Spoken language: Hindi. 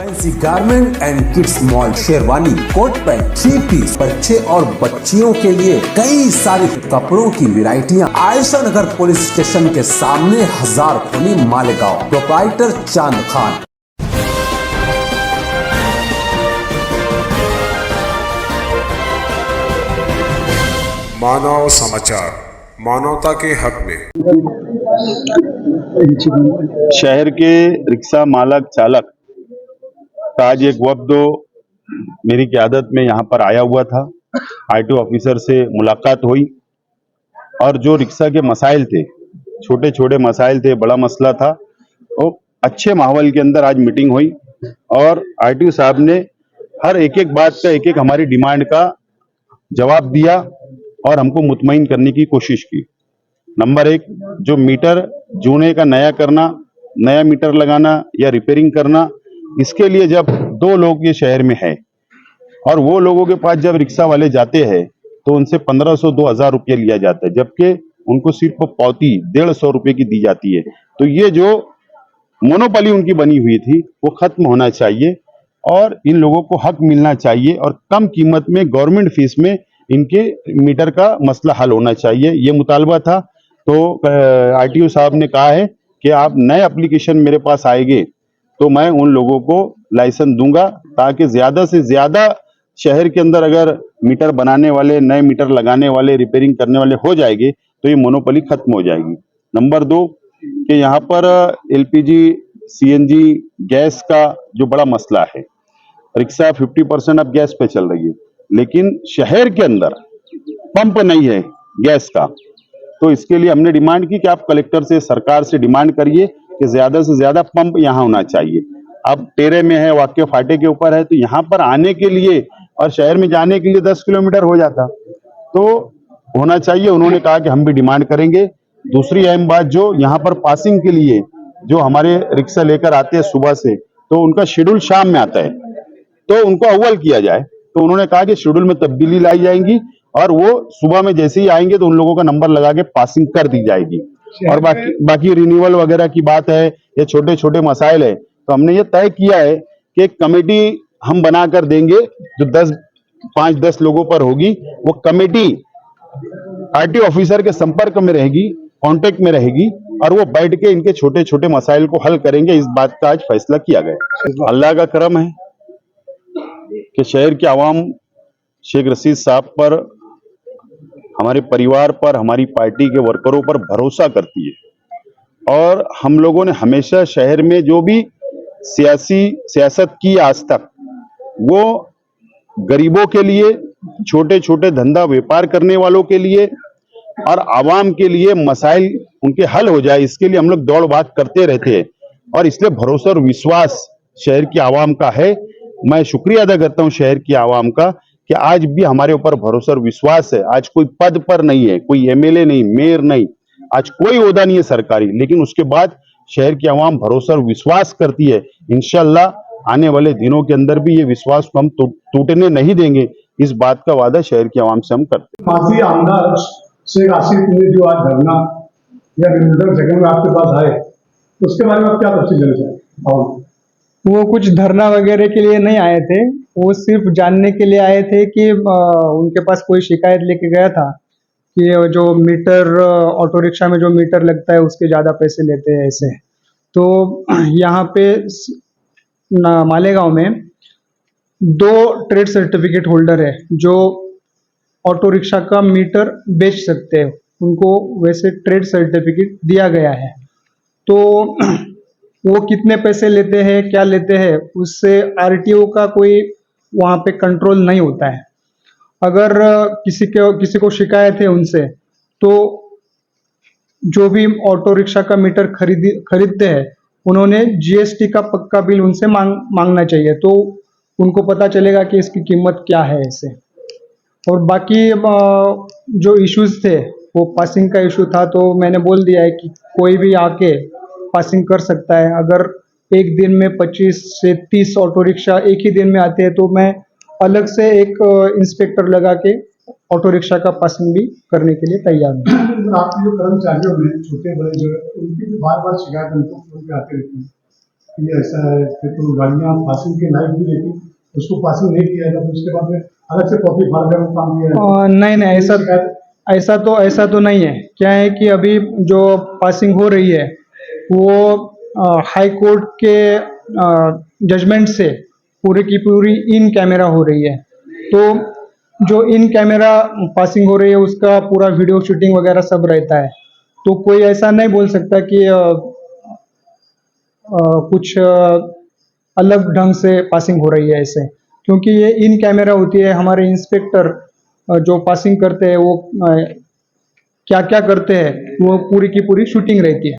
Fancy garment and kids mall, sherwani, coat pant, three piece, बच्चे और बच्चियों के लिए कई सारे कपड़ों की वैरायटियां। आयशा नगर पुलिस स्टेशन के सामने, हजार खोली, मालेगांव। प्रोप्राइटर चांद खान। मानव समाचार, मानवता के हक में। शहर के रिक्शा मालक चालक का आज एक वक्त मेरी क़यादत में यहाँ पर आया हुआ था। आरटीओ ऑफिसर से मुलाकात हुई और जो रिक्शा के मसाइल थे, छोटे छोटे मसाइल थे, बड़ा मसला था, तो अच्छे माहौल के अंदर आज मीटिंग हुई और आरटीओ साहब ने हर एक एक बात का, एक एक हमारी डिमांड का जवाब दिया और हमको मुतमईन करने की कोशिश की। नंबर एक, जो मीटर जूने का नया करना, नया मीटर लगाना या रिपेयरिंग करना, इसके लिए जब दो लोग ये शहर में है और वो लोगों के पास जब रिक्शा वाले जाते हैं तो उनसे 1500-2000 रुपये लिया जाता है, जबकि उनको सिर्फ पावती 150 रुपये की दी जाती है। तो ये जो मोनोपोली उनकी बनी हुई थी वो खत्म होना चाहिए और इन लोगों को हक मिलना चाहिए और कम कीमत में गवर्नमेंट फीस में इनके मीटर का मसला हल होना चाहिए, ये मुतालबा था। तो आरटीओ साहब ने कहा है कि आप नए एप्लीकेशन मेरे पास आएंगे तो मैं उन लोगों को लाइसेंस दूंगा, ताकि ज्यादा से ज्यादा शहर के अंदर अगर मीटर बनाने वाले, नए मीटर लगाने वाले, रिपेयरिंग करने वाले हो जाएंगे तो ये मोनोपोली खत्म हो जाएगी। नंबर दो, कि यहाँ पर एलपीजी, सीएनजी गैस का जो बड़ा मसला है, रिक्शा 50% अब गैस पे चल रही है, लेकिन शहर के अंदर पंप नहीं है गैस का। तो इसके लिए हमने डिमांड की कि आप कलेक्टर से, सरकार से डिमांड करिए कि ज्यादा से ज्यादा पंप यहाँ होना चाहिए। अब टेरे में है, वाक्य फाटे के ऊपर है, तो यहाँ पर आने के लिए और शहर में जाने के लिए 10 किलोमीटर हो जाता, तो होना चाहिए। उन्होंने कहा कि हम भी डिमांड करेंगे। दूसरी अहम बात, जो यहाँ पर पासिंग के लिए जो हमारे रिक्शा लेकर आते हैं सुबह से, तो उनका शेड्यूल शाम में आता है, तो उनको अव्वल किया जाए। तो उन्होंने कहा कि शेड्यूल में तब्दीली लाई जाएगी और वो सुबह में जैसे ही आएंगे तो उन लोगों का नंबर लगा के पासिंग कर दी जाएगी। और बाकी रिन्यूअल वगैरह की बात है, ये छोटे छोटे मसाइल है, तो हमने ये तय किया है कि एक कमेटी हम बना कर देंगे जो 5-10 लोगों पर होगी। वो कमेटी आरटीओ ऑफिसर के संपर्क में रहेगी, कांटेक्ट में रहेगी और वो बैठ के इनके छोटे छोटे मसाइल को हल करेंगे। इस बात का आज फैसला किया गया। अल्लाह का करम है कि शहर के आवाम शेख रशीद साहब पर, हमारे परिवार पर, हमारी पार्टी के वर्करों पर भरोसा करती है और हम लोगों ने हमेशा शहर में जो भी सियासत की आज तक, वो गरीबों के लिए, छोटे छोटे धंधा व्यापार करने वालों के लिए और आवाम के लिए मसाइल उनके हल हो जाए, इसके लिए हम लोग दौड़ भाग करते रहते हैं और इसलिए भरोसा और विश्वास शहर की आवाम का है। मैं शुक्रिया अदा करता हूं शहर की आवाम का कि आज भी हमारे ऊपर भरोसा और विश्वास है। आज कोई पद पर नहीं है, कोई एमएलए नहीं, मेयर नहीं, आज कोई ओहदा नहीं है सरकारी, लेकिन उसके बाद शहर की आवाम भरोसा और विश्वास करती है। इंशाल्लाह आने वाले दिनों के अंदर भी ये विश्वास को हम टूटने नहीं देंगे, इस बात का वादा शहर की आवाम से हम करते हैं। माजी आमदार शेख आसिफ ने जो आज धरना या विरोधक जगह में आपके पास आए, उसके बारे में आप क्या तफसील देना चाहेंगे? वो कुछ धरना वगैरह के लिए नहीं आए थे, वो सिर्फ जानने के लिए आए थे कि उनके पास कोई शिकायत लेके गया था कि जो मीटर, ऑटो रिक्शा में जो मीटर लगता है उसके ज़्यादा पैसे लेते हैं ऐसे। तो यहाँ पे मालेगांव में 2 ट्रेड सर्टिफिकेट होल्डर है जो ऑटो रिक्शा का मीटर बेच सकते हैं, उनको वैसे ट्रेड सर्टिफिकेट दिया गया है। तो वो कितने पैसे लेते हैं, क्या लेते हैं, उससे आरटीओ का कोई वहाँ पे कंट्रोल नहीं होता है। अगर किसी को शिकायत है उनसे, तो जो भी ऑटो रिक्शा का मीटर खरीदते हैं उन्होंने जीएसटी का पक्का बिल उनसे मांगना चाहिए, तो उनको पता चलेगा कि इसकी कीमत क्या है ऐसे। और बाकी जो इश्यूज थे, वो पासिंग का इशू था, तो मैंने बोल दिया है कि कोई भी आके पासिंग कर सकता है। अगर एक दिन में 25 से 30 ऑटो रिक्शा एक ही दिन में आते हैं तो मैं अलग से एक इंस्पेक्टर लगा के ऑटो रिक्शा का पासिंग भी करने के लिए तैयार हूँ। आपके जो कर्मचारियों में छोटे बड़े जो, उनकी भी बार बार शिकायत उनको आती रहती है ये ऐसा है कि तो गाड़ियाँ पासिंग के लायक भी रहती, उसको पासिंग नहीं किया जाता, तो उसके बाद में अलग से कॉपी फाड़ कर काम किया जाता। नहीं नहीं, ऐसा तो नहीं है। क्या है कि अभी जो पासिंग हो रही है वो हाई कोर्ट के जजमेंट से पूरी की पूरी इन कैमरा हो रही है। तो जो इन कैमरा पासिंग हो रही है उसका पूरा वीडियो शूटिंग वगैरह सब रहता है। तो कोई ऐसा नहीं बोल सकता कि कुछ अलग ढंग से पासिंग हो रही है ऐसे, क्योंकि ये इन कैमरा होती है। हमारे इंस्पेक्टर जो पासिंग करते हैं वो क्या क्या करते हैं वो पूरी की पूरी शूटिंग रहती है।